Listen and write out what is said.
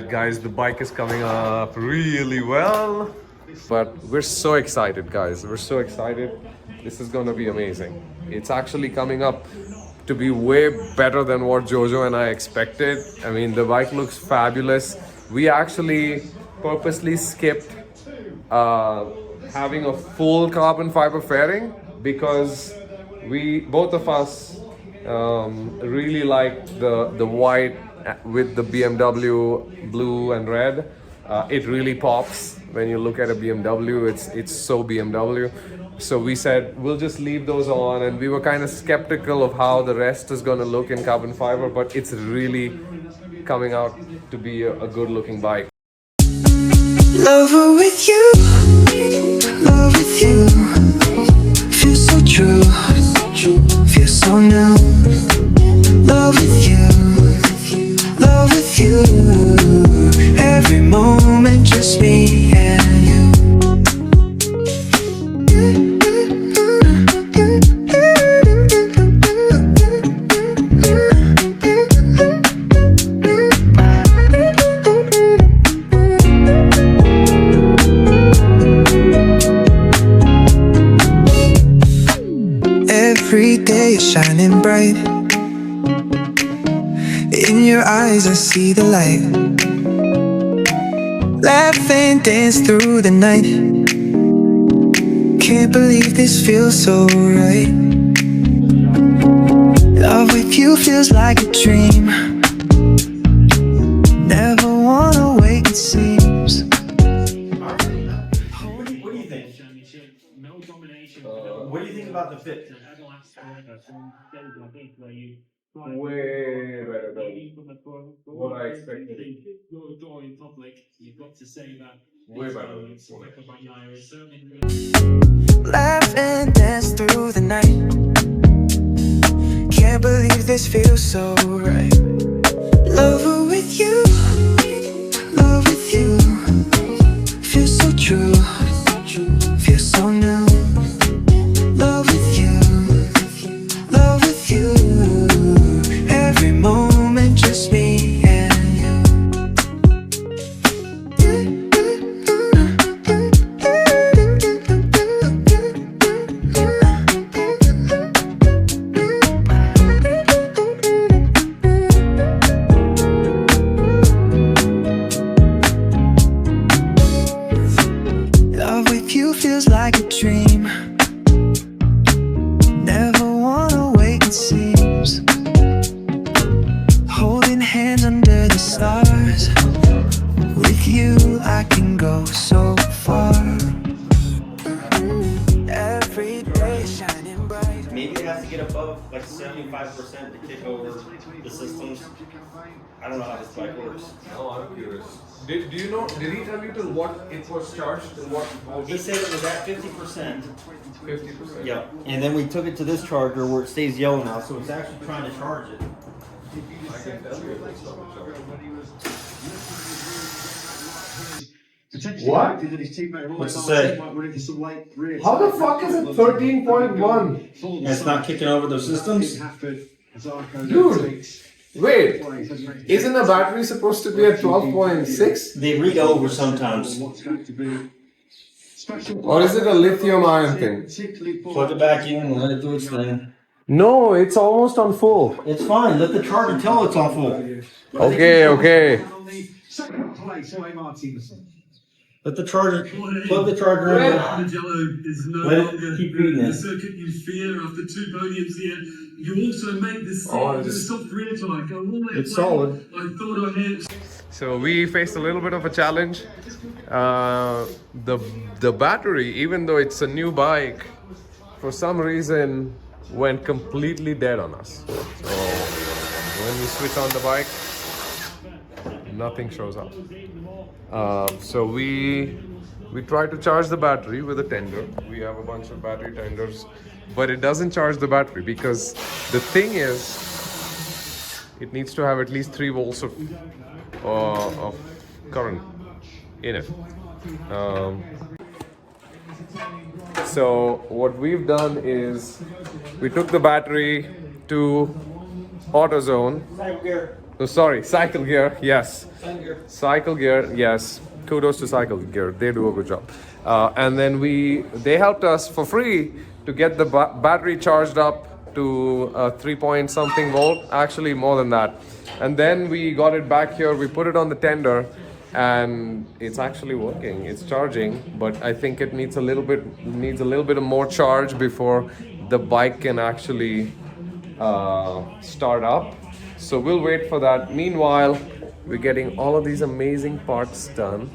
Alright guys, the bike is coming up really well. But we're so excited guys, we're so excited. This is gonna be amazing. It's actually coming up to be way better than what Jojo and I expected. I mean, the bike looks fabulous. We actually purposely skipped having a full carbon fiber fairing because we, both of us, really like the white with the BMW blue and red. It really pops when you look at a BMW. It's so BMW. So we said we'll just leave those on, and we were kind of skeptical of how the rest is going to look in carbon fiber, but it's really coming out to be a good looking bike. Lover with you, love with you. Feels so true, feels so new. Love with you, love with you. Every moment just me and you. Every day is shining bright. In your eyes I see the light. Laugh and dance through the night. Can't believe this feels so right. Love with you feels like a dream. Never wanna wake, it seems. What do you think? What do you think about the fit? Way better than what I expected. Way better. Laugh and dance through the night. Can't believe this feels so right. Lover with you, love with you. Feels so true, feels so new. Love with you, love with you. Every moment just me and you. Love with you feels like a dream. Never wanna wake, it seems. Holding hands under the stars. With you I can go so far. Every day shining bright. Maybe it has to get above like 75% to kick over the systems. I don't know how this bike works. Oh, I'm curious. Do you know, did he tell you till what it was charged and what He said it was at 50%. 50%? Yeah. And then we took it to this charger where it stays yellow now, so it's actually trying to charge it. I can tell you it's not charged. What? What's it say? How the fuck is it 13.1? And it's not kicking over the systems? Dude, wait, isn't the battery supposed to be at 12.6? They read over sometimes. Or is it a lithium ion thing? Plug it back in and let it do its thing. No, it's almost on full. It's fine. Let the charger tell it's on full. Okay. Let the charger, plug the charger in. Mugello is no Let it longer keep reading the it. circuit you fear after 2 podiums here. You also make this soft rear tire. It's solid. I thought I had. So we faced a little bit of a challenge. The battery, even though it's a new bike, for some reason went completely dead on us. So when we switch on the bike, nothing shows up. So we try to charge the battery with a tender. We have a bunch of battery tenders, but it doesn't charge the battery because the thing is, it needs to have at least 3 volts of current in it. So what we've done is we took the battery to AutoZone No, sorry, Cycle Gear. Yes, Cycle Gear. Yes, kudos to Cycle Gear. They do a good job. And then they helped us for free to get the battery charged up to 3 point something volt. Actually, more than that. And then we got it back here. We put it on the tender, and it's actually working. It's charging, but I think it needs a little bit of more charge before the bike can actually start up. So we'll wait for that. Meanwhile, we're getting all of these amazing parts done.